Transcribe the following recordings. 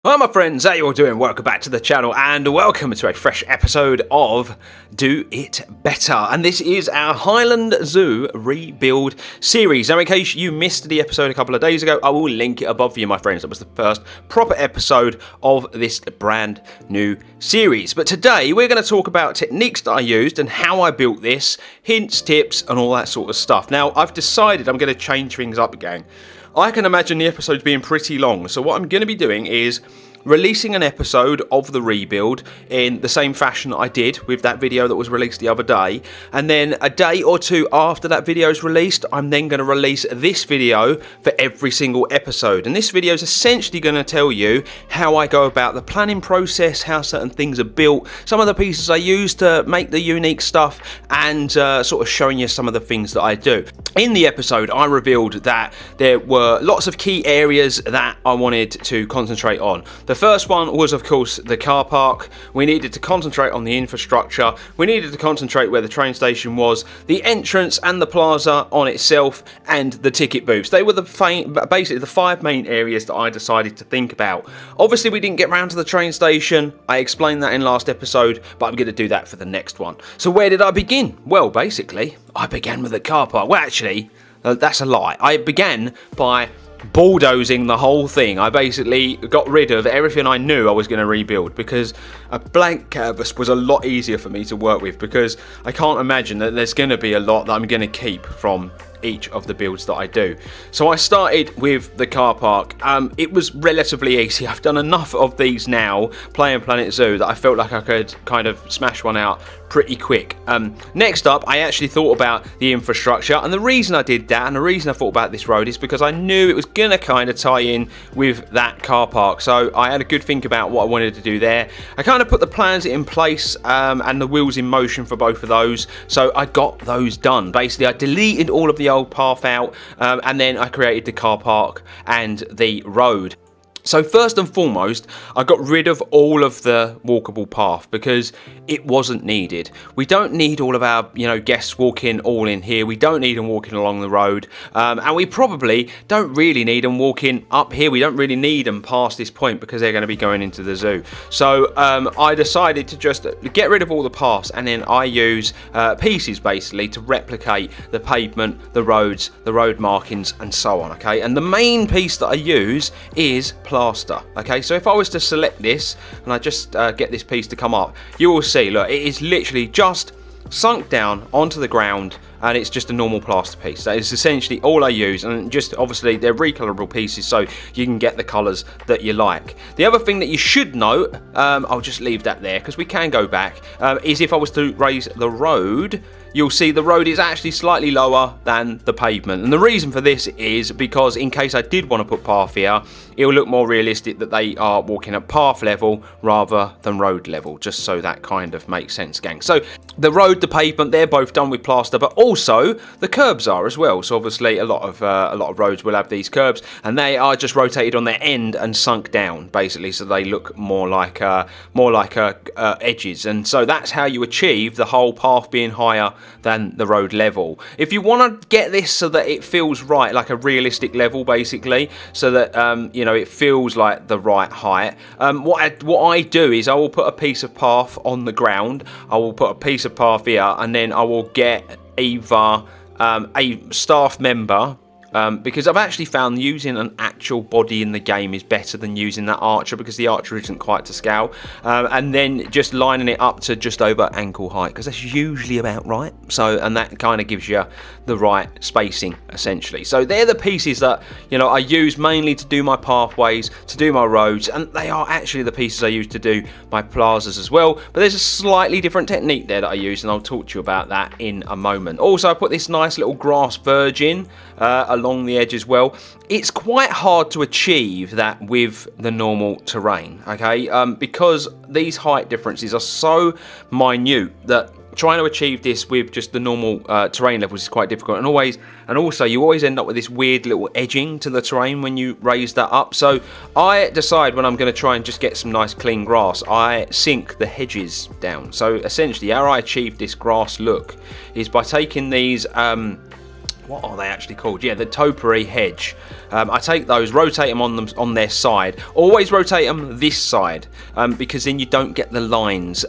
Hi my friends, how you all doing? Welcome back to the channel and welcome to a fresh episode of Do It Better. And this is our Hyland Zoo rebuild series. Now in case you missed the episode a couple of days ago, I will link it above for you my friends. That was the first proper episode of this brand new series. But today we're going to talk about techniques that I used and how I built this, hints, tips and all that sort of stuff. Now I've decided I'm going to change things up again. I can imagine the episodes being pretty long, so what I'm going to be doing is releasing an episode of the rebuild in the same fashion that I did with that video that was released the other day, and then a day or two after that video is released, I'm then going to release this video for every single episode. And this video is essentially going to tell you how I go about the planning process, how certain things are built, some of the pieces I use to make the unique stuff, and sort of showing you some of the things that I do. In the episode, I revealed that there were lots of key areas that I wanted to concentrate on. The first one was, of course, the car park. We needed to concentrate on the infrastructure. We needed to concentrate where the train station was, the entrance and the plaza on itself, and the ticket booths. They were basically the five main areas that I decided to think about. Obviously, we didn't get round to the train station. I explained that in last episode, but I'm going to do that for the next one. So where did I begin? Well, basically, I began with the car park. Well, actually, that's a lie. I began by bulldozing the whole thing. I basically got rid of everything I knew I was going to rebuild, because a blank canvas was a lot easier for me to work with, because I can't imagine that there's going to be a lot that I'm going to keep from each of the builds that I do. So I started with the car park. It was relatively easy. I've done enough of these now playing Planet Zoo that I felt like I could kind of smash one out pretty quick. Next up, I actually thought about the infrastructure, and the reason I did that and the reason I thought about this road is because I knew it was gonna kind of tie in with that car park. So I had a good think about what I wanted to do there. I kind of put the plans in place and the wheels in motion for both of those, so I got those done. Basically, I deleted all of the old path out, and then I created the car park and the road. So first and foremost, I got rid of all of the walkable path because it wasn't needed. We don't need all of our, guests walking all in here. We don't need them walking along the road, and we probably don't really need them walking up here. We don't really need them past this point because they're going to be going into the zoo. So I decided to just get rid of all the paths, and then I use pieces basically to replicate the pavement, the roads, the road markings, and so on. Okay, and the main piece that I use is plaster. Okay, so if I was to select this and I just get this piece to come up, you will see, look, it is literally just sunk down onto the ground, and it's just a normal plaster piece. That is essentially all I use, and just obviously they're recolorable pieces, so you can get the colors that you like. The other thing that you should note, I'll just leave that there because we can go back, is if I was to raise the road, you'll see the road is actually slightly lower than the pavement. And the reason for this is because in case I did want to put path here, it will look more realistic that they are walking at path level rather than road level, just so that kind of makes sense, gang. So the road, the pavement, they're both done with plaster, but also the curbs are as well. So obviously a lot of roads will have these curbs, and they are just rotated on their end and sunk down basically, so they look more like edges. And so that's how you achieve the whole path being higher than the road level. If you want to get this so that it feels right, like a realistic level basically, so that it feels like the right height, what I do is I will put a piece of path on the ground, I will put a piece of path here, and then I will get either a staff member, because I've actually found using an actual body in the game is better than using that archer, because the archer isn't quite to scale, and then just lining it up to just over ankle height, because that's usually about right. So, and that kind of gives you the right spacing essentially. So they're the pieces that I use mainly to do my pathways, to do my roads, and they are actually the pieces I use to do my plazas as well. But there's a slightly different technique there that I use, and I'll talk to you about that in a moment. Also, I put this nice little grass verge in along the edge as well. It's quite hard to achieve that with the normal terrain, okay, because these height differences are so minute that trying to achieve this with just the normal terrain levels is quite difficult, and also you always end up with this weird little edging to the terrain when you raise that up. So I decide when I'm going to try and just get some nice clean grass, I sink the hedges down. So essentially how I achieve this grass look is by taking these what are they actually called? Yeah, the topiary hedge. I take those, rotate them on their side. Always rotate them this side, because then you don't get the lines.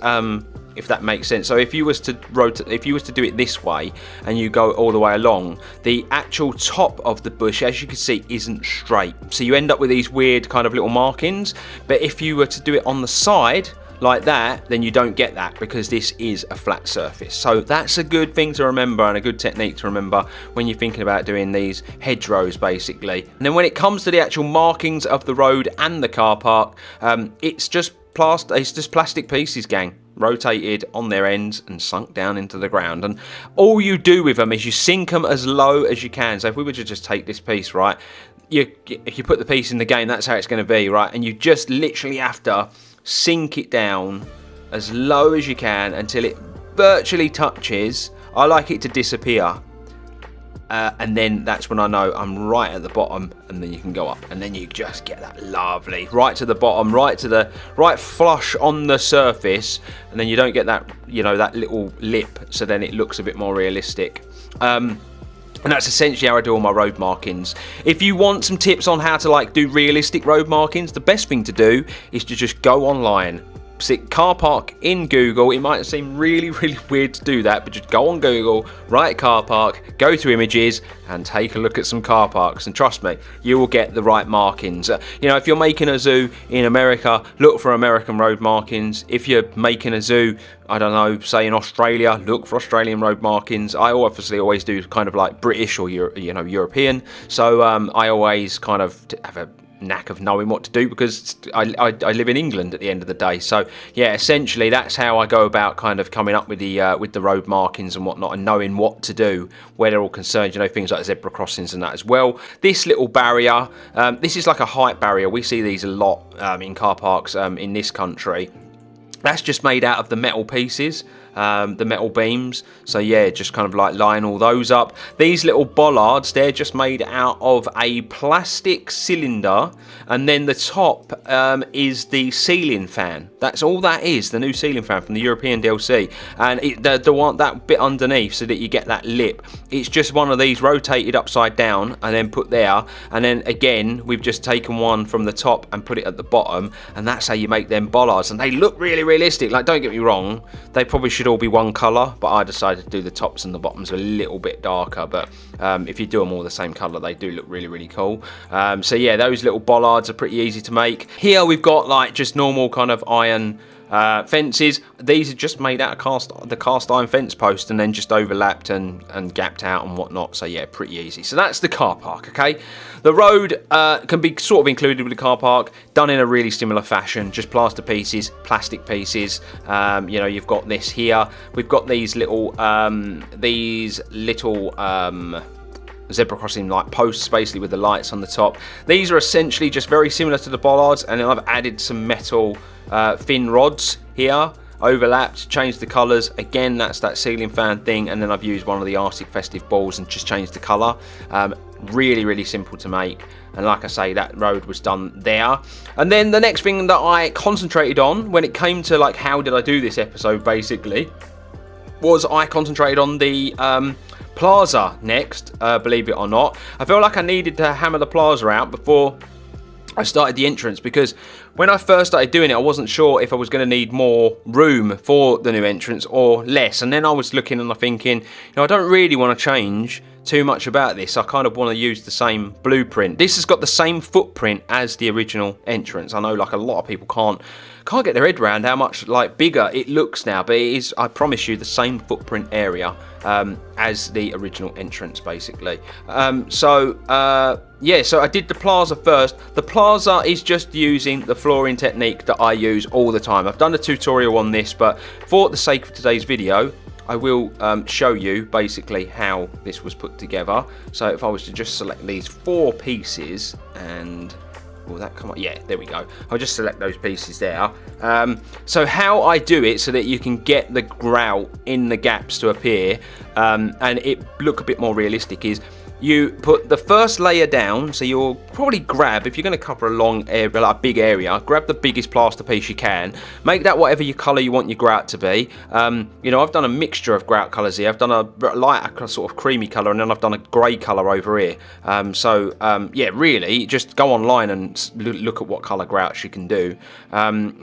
If that makes sense. So if you was to do it this way and you go all the way along, the actual top of the bush, as you can see, isn't straight. So you end up with these weird kind of little markings. But if you were to do it on the side like that, then you don't get that, because this is a flat surface. So that's a good thing to remember, and a good technique to remember when you're thinking about doing these hedgerows, basically. And then when it comes to the actual markings of the road and the car park, it's just plastic pieces, gang, rotated on their ends and sunk down into the ground. And all you do with them is you sink them as low as you can. So if we were to just take this piece, right, if you put the piece in the game, that's how it's going to be, right? And you just literally have to sink it down as low as you can until it virtually touches. I like it to disappear. And then that's when I know I'm right at the bottom, and then you can go up, and then you just get that lovely right to the bottom, right flush on the surface, and then you don't get that, you know, that little lip, so then it looks a bit more realistic. And that's essentially how I do all my road markings. If you want some tips on how to like do realistic road markings, the best thing to do is to just go online. Stick car park in Google. It might seem really weird to do that, but just go on Google, write car park, go to images, and take a look at some car parks, and trust me, you will get the right markings. You know, if you're making a zoo in America, look for American road markings. If you're making a zoo, I don't know, say in Australia, look for Australian road markings. I obviously always do kind of like British or European, so I always kind of have a knack of knowing what to do, because I live in England at the end of the day. So yeah, essentially that's how I go about kind of coming up with the road markings and whatnot, and knowing what to do where they're all concerned. You know, things like zebra crossings and that as well. This little barrier, this is like a height barrier. We see these a lot in car parks in this country. That's just made out of the metal pieces, the metal beams. So yeah, just kind of like line all those up. These little bollards, they're just made out of a plastic cylinder, and then the top is the ceiling fan. That's all that is, the new ceiling fan from the European DLC. And the one, that bit underneath, so that you get that lip, it's just one of these rotated upside down and then put there. And then again, we've just taken one from the top and put it at the bottom, and that's how you make them bollards. And they look really realistic. Like, don't get me wrong, they probably should all be one colour, but I decided to do the tops and the bottoms a little bit darker. But if you do them all the same colour, they do look really cool. So yeah, those little bollards are pretty easy to make. Here we've got like just normal kind of iron fences. These are just made out of the cast iron fence post, and then just overlapped and gapped out and whatnot. So yeah, pretty easy. So that's the car park. Okay, the road can be sort of included with the car park, done in a really similar fashion, just plaster pieces, plastic pieces. You know, you've got this here. We've got these little zebra crossing like posts, basically, with the lights on the top. These are essentially just very similar to the bollards, and then I've added some metal thin rods here, overlapped, changed the colours. Again, that's that ceiling fan thing, and then I've used one of the Arctic festive balls and just changed the colour. Really simple to make, and like I say, that road was done there. And then the next thing that I concentrated on when it came to like how did I do this episode, basically, was I concentrated on the Plaza next, believe it or not. I felt like I needed to hammer the Plaza out before I started the entrance, because when I first started doing it, I wasn't sure if I was going to need more room for the new entrance or less. And then I was looking and I'm thinking, you know, I don't really want to change too much about this. I kind of want to use the same blueprint. This has got the same footprint as the original entrance. I know like a lot of people can't get their head around how much like bigger it looks now, but it is, I promise you, the same footprint area as the original entrance, basically. Yeah, so I did the Plaza first. The Plaza is just using the flooring technique that I use all the time. I've done a tutorial on this, but for the sake of today's video, I will show you basically how this was put together. So if I was to just select these 4 pieces, and will that come up? Yeah, there we go. I'll just select those pieces there. So how I do it so that you can get the grout in the gaps to appear and it look a bit more realistic is you put the first layer down, so you'll probably grab, if you're going to cover a long area, like a big area, grab the biggest plaster piece you can, make that whatever your colour you want your grout to be. You know, I've done a mixture of grout colours here. I've done a lighter sort of creamy colour, and then I've done a grey colour over here. Yeah, really, just go online and look at what colour grouts you can do.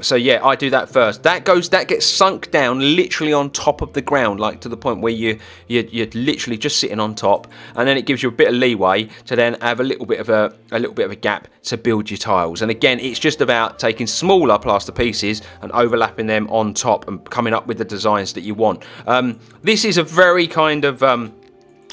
So yeah, I do that first. That gets sunk down literally on top of the ground, like to the point where you're literally just sitting on top, and then it gives you a bit of leeway to then have a little bit of a gap to build your tiles. And again, it's just about taking smaller plaster pieces and overlapping them on top and coming up with the designs that you want. This is a very kind of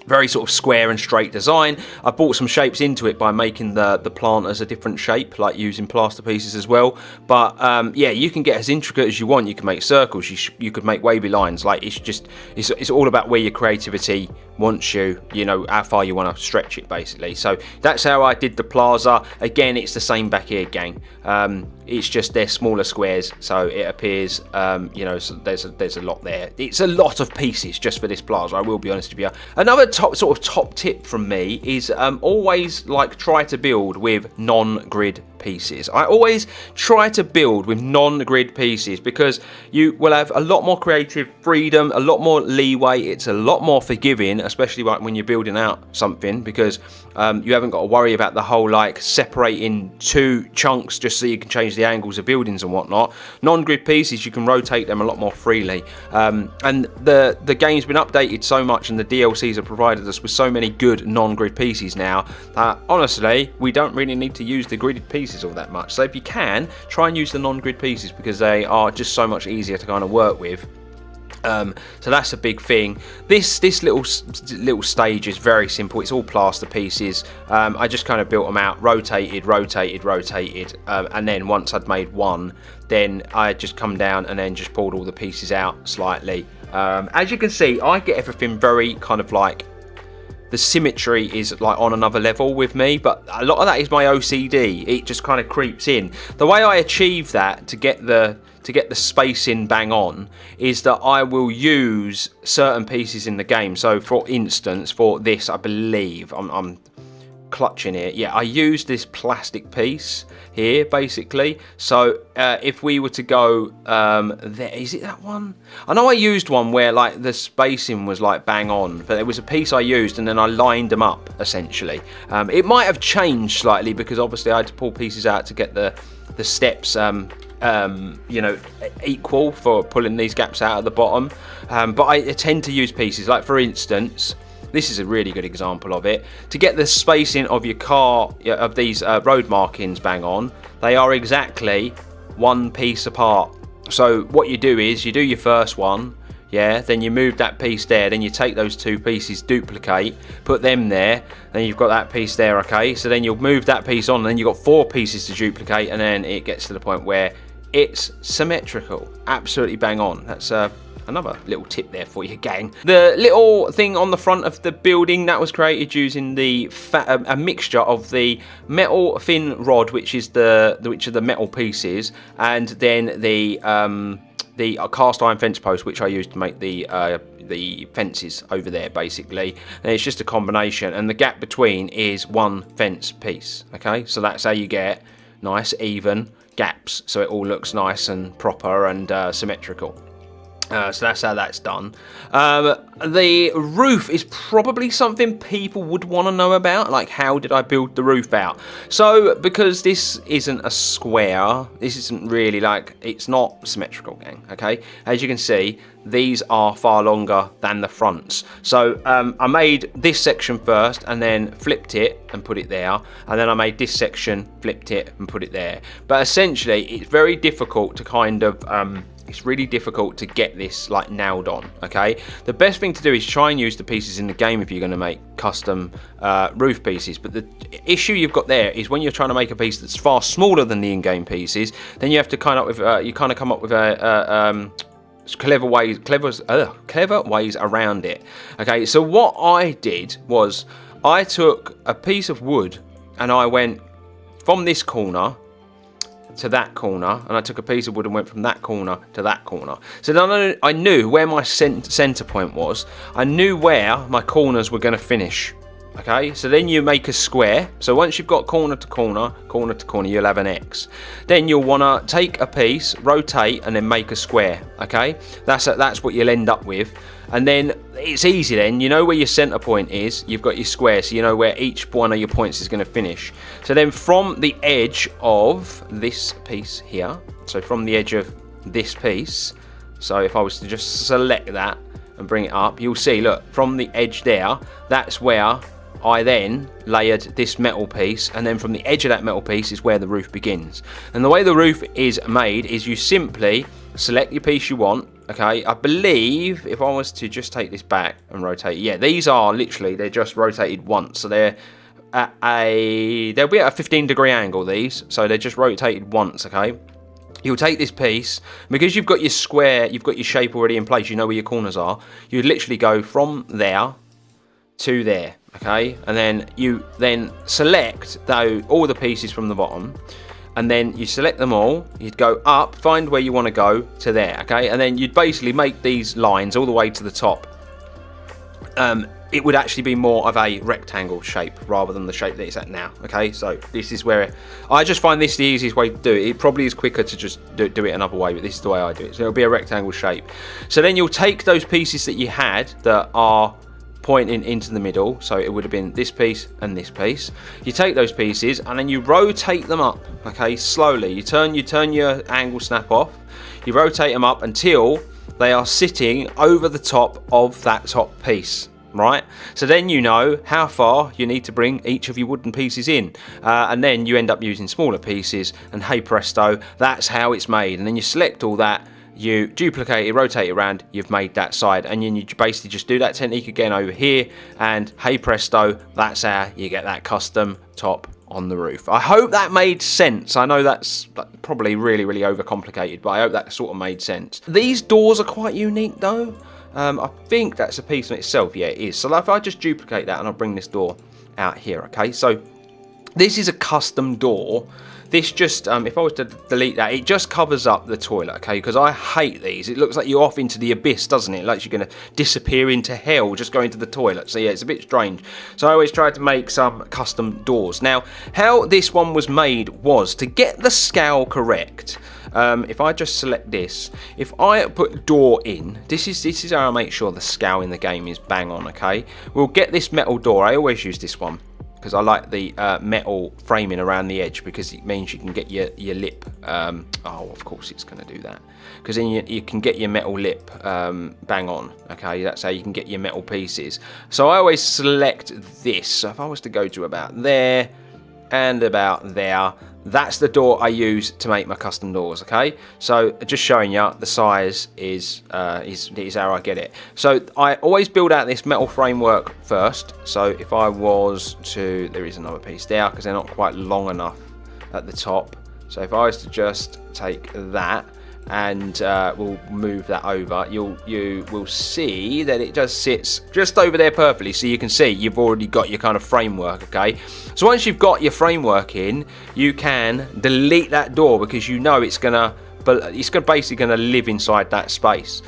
very sort of square and straight design. I brought some shapes into it by making the planters a different shape, like using plaster pieces as well. But yeah, you can get as intricate as you want. You can make circles, you could make wavy lines. Like it's all about where your creativity wants you know, how far you want to stretch it, basically. So that's how I did the Plaza. Again, it's the same back here, gang. It's just they're smaller squares, so it appears, you know, so there's a lot there. It's a lot of pieces just for this Plaza, I will be honest with you. Another top tip from me is always like try to build with non-grid pieces. I always try to build with non-grid pieces because you will have a lot more creative freedom, a lot more leeway. It's a lot more forgiving, especially like when you're building out something, because you haven't got to worry about the whole like separating two chunks just so you can change the angles of buildings and whatnot. Non-grid pieces, you can rotate them a lot more freely, and the game's been updated so much, and the DLCs have provided us with so many good non-grid pieces now that honestly we don't really need to use the gridded pieces all that much. So if you can, try and use the non-grid pieces because they are just so much easier to kind of work with. So that's a big thing. This little stage is very simple. It's all plaster pieces. I just kind of built them out, rotated, and then once I'd made one, then I just come down and then just pulled all the pieces out slightly. As you can see, I get everything very kind of like, the symmetry is like on another level with me, but a lot of that is my OCD. It just kind of creeps in. The way I achieve that to get the spacing bang on is that I will use certain pieces in the game. So for instance, for this, I believe I'm clutching it. Yeah, I use this plastic piece here basically. So if we were to go there, is it that one? I know I used one where like the spacing was like bang on, but there was a piece I used and then I lined them up essentially. It might have changed slightly because obviously I had to pull pieces out to get the steps you know, equal for pulling these gaps out at the bottom, but I tend to use pieces like, for instance, this is a really good example of it. To get the spacing of your car, of these road markings bang on, they are exactly one piece apart. So what you do is you do your first one, yeah, then you move that piece there, then you take those two pieces, duplicate, put them there, then you've got that piece there, okay? So then you'll move that piece on, and then you've got 4 pieces to duplicate, and then it gets to the point where it's symmetrical. Absolutely bang on. That's another little tip there for you, gang. The little thing on the front of the building, that was created using the a mixture of the metal thin rod, which are the metal pieces, and then the cast iron fence post, which I used to make the fences over there basically. And it's just a combination, and the gap between is one fence piece. Okay, so that's how you get nice even gaps, so it all looks nice and proper and symmetrical. So that's how that's done. The roof is probably something people would want to know about, like how did I build the roof out? So because this isn't a square, this isn't really like, it's not symmetrical, gang, okay? As you can see, these are far longer than the fronts. So I made this section first and then flipped it and put it there, and then I made this section, flipped it and put it there. But essentially it's very difficult to kind of it's really difficult to get this like nailed on, okay? The best thing to do is try and use the pieces in the game if you're going to make custom roof pieces. But the issue you've got there is when you're trying to make a piece that's far smaller than the in-game pieces, then you have to come up with clever ways around it. Okay, so what I did was I took a piece of wood and I went from this corner to that corner, and I took a piece of wood and went from that corner to that corner. So then I knew where my center point was. I knew where my corners were going to finish. Okay, so then you make a square. So once you've got corner to corner, you'll have an X. Then you'll want to take a piece, rotate, and then make a square. Okay, that's what you'll end up with. And then it's easy then, you know where your center point is, you've got your square, so you know where each one of your points is going to finish. So then from the edge of this piece here, so from the edge of this piece, so if I was to just select that and bring it up, you'll see, look, from the edge there, that's where I then layered this metal piece, and then from the edge of that metal piece is where the roof begins. And the way the roof is made is you simply select your piece you want. Okay, I believe if I was to just take this back and rotate, yeah, these are literally, they're just rotated once, so they'll be at a 15-degree angle, these, so they're just rotated once. Okay, you'll take this piece, because you've got your square, you've got your shape already in place, you know where your corners are, you would literally go from there to there. Okay, and then you then select all the pieces from the bottom, and then you select them all, you'd go up, find where you want to go to there. Okay, and then you'd basically make these lines all the way to the top. It would actually be more of a rectangle shape rather than the shape that it's at now. Okay, so this is where I just find this the easiest way to do it. It probably is quicker to just do it another way, but this is the way I do it. So it'll be a rectangle shape. So then you'll take those pieces that you had that are pointing into the middle, so it would have been this piece and this piece. You take those pieces and then you rotate them up. Okay, slowly. You turn your angle snap off. You rotate them up until they are sitting over the top of that top piece. Right, so then you know how far you need to bring each of your wooden pieces in, and then you end up using smaller pieces, and hey presto, that's how it's made. And then you select all that, you duplicate it, rotate it around, you've made that side, and then you basically just do that technique again over here, and hey presto, that's how you get that custom top on the roof. I hope that made sense. I know that's probably really overcomplicated, but I hope that sort of made sense. These doors are quite unique though. I think that's a piece in itself. Yeah, it is. So if I just duplicate that and I'll bring this door out here, okay? So this is a custom door. This just, if I was to delete that, it just covers up the toilet, okay? Because I hate these. It looks like you're off into the abyss, doesn't it? Like you're going to disappear into hell just going to the toilet. So yeah, it's a bit strange. So I always try to make some custom doors. Now, how this one was made was to get the scale correct. If I just select this, if I put door in, this is how I make sure the scale in the game is bang on, okay? We'll get this metal door. I always use this one because I like the metal framing around the edge, because it means you can get your lip. Oh, of course it's going to do that, because then you can get your metal lip bang on, okay? That's how you can get your metal pieces. So I always select this. So if I was to go to about there and about there, that's the door I use to make my custom doors, okay? So just showing you the size is how I get it. So I always build out this metal framework first. So if I was to, there is another piece there because they're not quite long enough at the top. So if I was to just take that and we'll move that over, you will see that it just sits just over there perfectly. So you can see you've already got your kind of framework, okay? So once you've got your framework in, you can delete that door, because you know it's basically gonna live inside that space.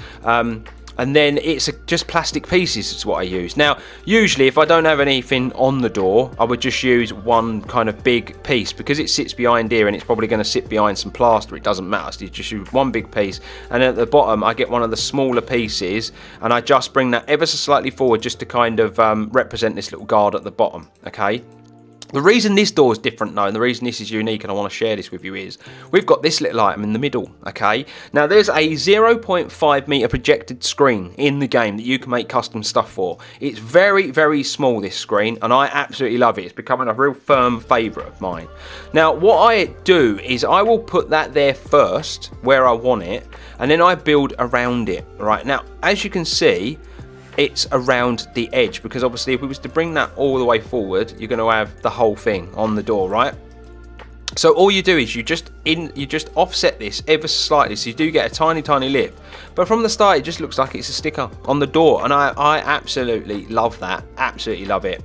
And then it's just plastic pieces is what I use. Now, usually if I don't have anything on the door, I would just use one kind of big piece, because it sits behind here and it's probably going to sit behind some plaster. It doesn't matter. So you just use one big piece, and at the bottom I get one of the smaller pieces, and I just bring that ever so slightly forward just to kind of represent this little guard at the bottom, okay? The reason this door is different though, and the reason this is unique and I want to share this with you, is we've got this little item in the middle, okay? Now there's a 0.5 meter projected screen in the game that you can make custom stuff for. It's very small, this screen, and I absolutely love it. It's becoming a real firm favourite of mine. Now what I do is I will put that there first where I want it, and then I build around it. Right now, as you can see, it's around the edge, because obviously if we was to bring that all the way forward, you're going to have the whole thing on the door, right? So all you do is you just offset this ever so slightly, so you do get a tiny lip, but from the start it just looks like it's a sticker on the door, and I absolutely love that. Absolutely love it.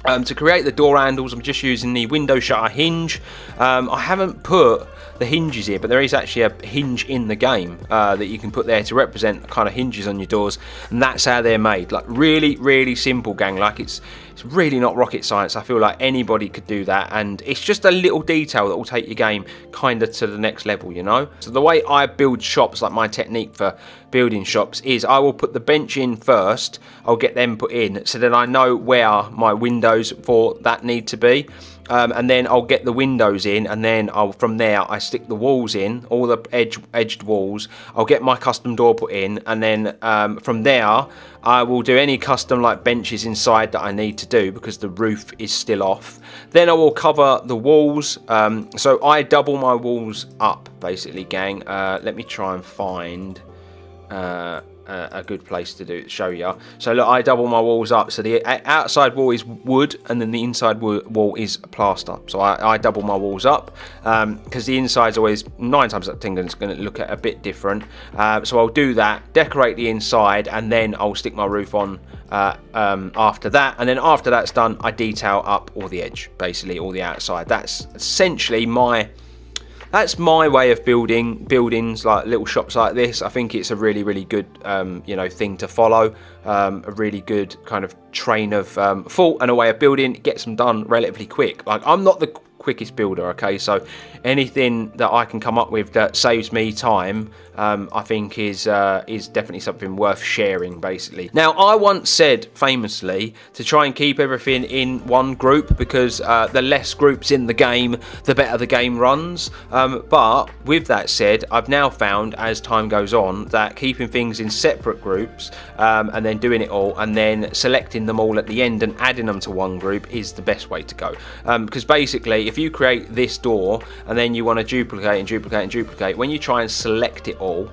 To create the door handles, I'm just using the window shutter hinge. I haven't put the hinges here, but there is actually a hinge in the game that you can put there to represent kind of hinges on your doors, and that's how they're made. Like really simple, gang. Like It's really not rocket science. I feel like anybody could do that, and it's just a little detail that will take your game kind of to the next level, you know. So the way I build shops, like my technique for building shops, is I will put the bench in first. I'll get them put in so that I know where my windows for that need to be. And then I'll get the windows in, and then from there I stick the walls in, all the edged walls. I'll get my custom door put in, and then from there I will do any custom like benches inside that I need to do because the roof is still off. Then I will cover the walls. So I double my walls up basically, gang. Let me try and find a good place to show you. So look, I double my walls up. So the outside wall is wood, and then the inside wall is plaster. So I double my walls up because the inside's always 9 times out of 10 is going to look a bit different. So I'll do that, decorate the inside, and then I'll stick my roof on after that. And then after that's done, I detail up all the edge, basically all the outside. That's essentially That's my way of building buildings, like little shops like this. I think it's a really, really good, thing to follow. A really good kind of train of thought and a way of building. It gets them done relatively quick. Like, I'm not the quickest builder, okay? So anything that I can come up with that saves me time, I think is definitely something worth sharing, basically. Now, I once said famously to try and keep everything in one group because the less groups in the game, the better the game runs. But with that said, I've now found as time goes on that keeping things in separate groups and then doing it all and then selecting them all at the end and adding them to one group is the best way to go. Because basically, if you create this door and then you want to duplicate and duplicate and duplicate, when you try and select it all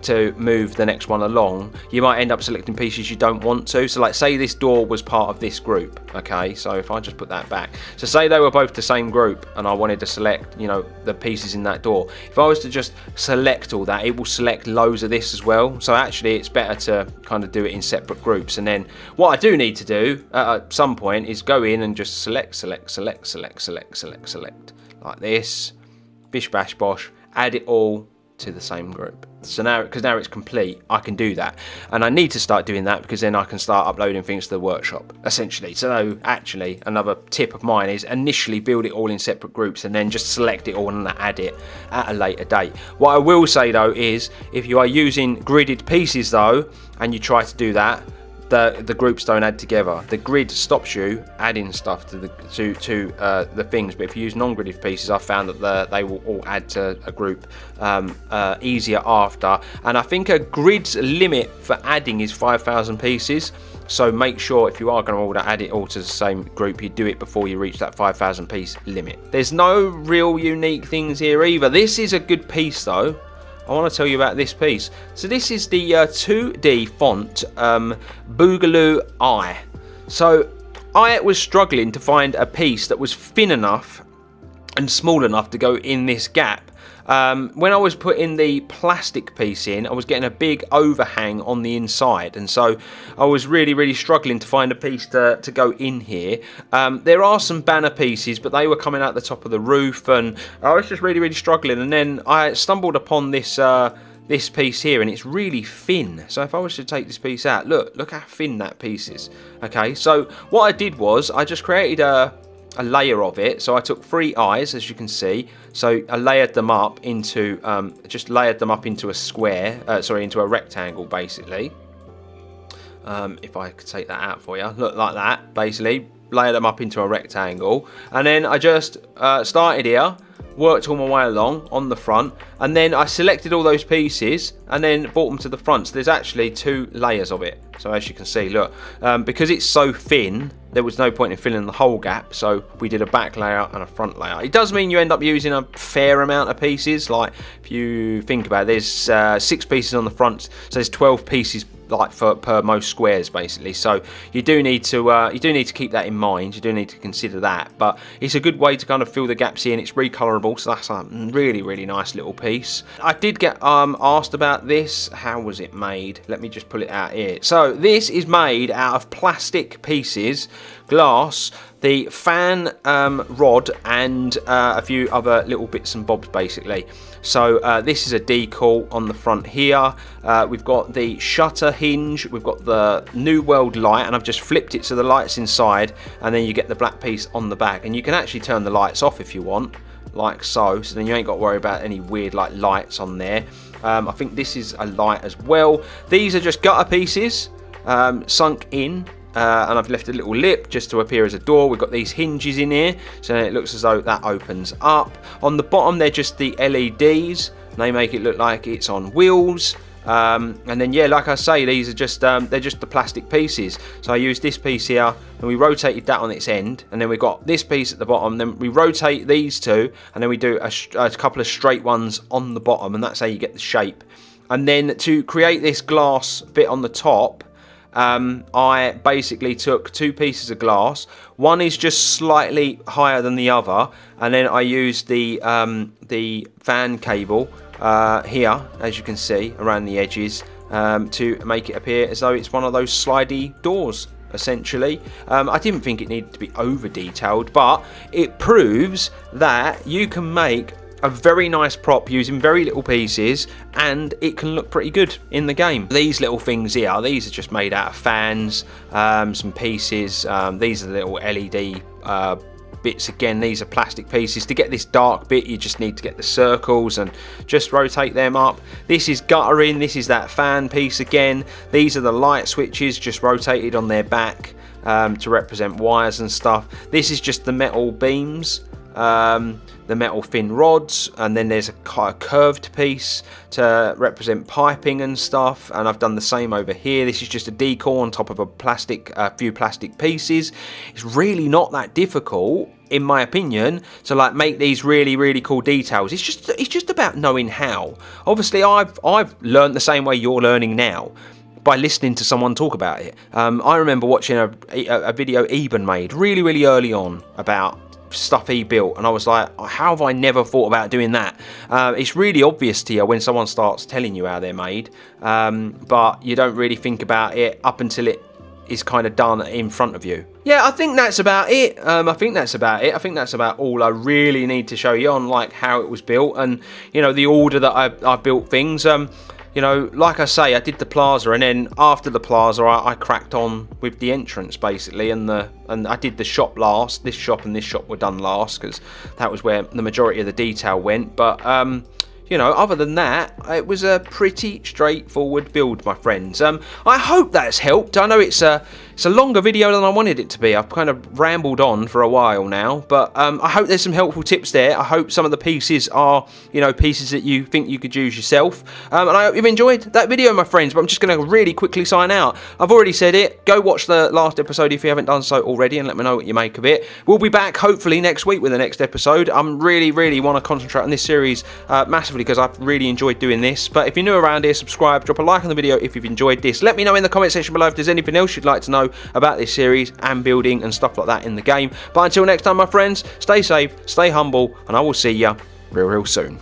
to move the next one along, you might end up selecting pieces you don't want to. So like, say this door was part of this group, okay? So if I just put that back, so say they were both the same group and I wanted to select, the pieces in that door. If I was to just select all that, it will select loads of this as well. So actually it's better to kind of do it in separate groups. And then what I do need to do at some point is go in and just select like this, bish bash bosh, add it all to the same group. So now, because now it's complete, I can do that, and I need to start doing that because then I can start uploading things to the workshop, essentially. So actually, another tip of mine is initially build it all in separate groups and then just select it all and add it at a later date. What I will say though is, if you are using gridded pieces though, and you try to do that, the groups don't add together. The grid stops you adding stuff to the things, but if you use non-gridded pieces, I've found that they will all add to a group easier after. And I think a grid's limit for adding is 5,000 pieces. So make sure if you are going to add it all to the same group, you do it before you reach that 5,000 piece limit. There's no real unique things here either. This is a good piece though. I want to tell you about this piece. So this is the 2D font Boogaloo Eye. So I was struggling to find a piece that was thin enough and small enough to go in this gap. When I was putting the plastic piece in, I was getting a big overhang on the inside, and so I was really struggling to find a piece to go in here. There are some banner pieces, but they were coming out the top of the roof, and I was just really struggling. And then I stumbled upon this this piece here, and it's really thin. So if I was to take this piece out, look how thin that piece is. Okay, so what I did was I just created a layer of it. So I took 3 eyes, as you can see. So I layered them up into into a square, into a rectangle, basically. If I could take that out for you, look like that, basically. Layer them up into a rectangle, and then I just started here, worked all my way along on the front, and then I selected all those pieces and then brought them to the front. So there's actually 2 layers of it. So as you can see, look, because it's so thin, there was no point in filling the whole gap, so we did a back layer and a front layer. It does mean you end up using a fair amount of pieces. Like, if you think about it, there's 6 pieces on the front, so there's 12 pieces like per most squares, basically. So you do need to keep that in mind. You do need to consider that, but it's a good way to kind of fill the gaps here, and it's recolorable, so that's a really nice little piece. I did get asked about this. How was it made? Let me just pull it out here. So this is made out of plastic pieces, glass, the fan rod, and a few other little bits and bobs, basically. So this is a decal on the front here. We've got the shutter hinge, we've got the New World light, and I've just flipped it so the light's inside, and then you get the black piece on the back. And you can actually turn the lights off if you want, like so then you ain't got to worry about any weird like lights on there. I think this is a light as well. These are just gutter pieces sunk in, and I've left a little lip just to appear as a door. We've got these hinges in here, so it looks as though that opens up. On the bottom they're just the LEDs, they make it look like it's on wheels. And then yeah, like I say, these are just they're just the plastic pieces. So I used this piece here, and we rotated that on its end, and then we got this piece at the bottom. Then we rotate these two, and then we do a couple of straight ones on the bottom, and that's how you get the shape. And then to create this glass bit on the top, I basically took two pieces of glass. One is just slightly higher than the other, and then I used the fan cable here, as you can see, around the edges, to make it appear as though it's one of those slidey doors, essentially. I didn't think it needed to be over detailed, but it proves that you can make a very nice prop using very little pieces, and it can look pretty good in the game. These little things here, these are just made out of fans, some pieces. These are the little LED bits. Again, these are plastic pieces. To get this dark bit, you just need to get the circles and just rotate them up. This is guttering, this is that fan piece again. These are the light switches just rotated on their back to represent wires and stuff. This is just the metal beams, the metal thin rods, and then there's a curved piece to represent piping and stuff, and I've done the same over here. This is just a decal on top of a few plastic pieces. It's really not that difficult, in my opinion, to like make these really cool details. It's just about knowing how. Obviously I've learned the same way you're learning now, by listening to someone talk about it. I remember watching a video Eben made really early on about stuff he built, and I was like, how have I never thought about doing that? It's really obvious to you when someone starts telling you how they're made, but you don't really think about it up until it is kind of done in front of you. Yeah, I think that's about it. I think that's about all I really need to show you on like how it was built, and you know, the order that I built things. You know, like I say, I did the Plaza, and then after the Plaza, I cracked on with the entrance basically, and I did the shop last. This shop and this shop were done last because that was where the majority of the detail went. But you know, other than that, it was a pretty straightforward build, my friends. I hope that's helped. I know it's a longer video than I wanted it to be. I've kind of rambled on for a while now, but I hope there's some helpful tips there. I hope some of the pieces are, you know, pieces that you think you could use yourself. And I hope you've enjoyed that video, my friends, but I'm just going to really quickly sign out. I've already said it. Go watch the last episode if you haven't done so already, and let me know what you make of it. We'll be back, hopefully, next week with the next episode. I'm really want to concentrate on this series massively, because I've really enjoyed doing this. But if you're new around here, subscribe, drop a like on the video if you've enjoyed this. Let me know in the comment section below if there's anything else you'd like to know about this series and building and stuff like that in the game. But until next time, my friends, stay safe, stay humble, and I will see you real soon.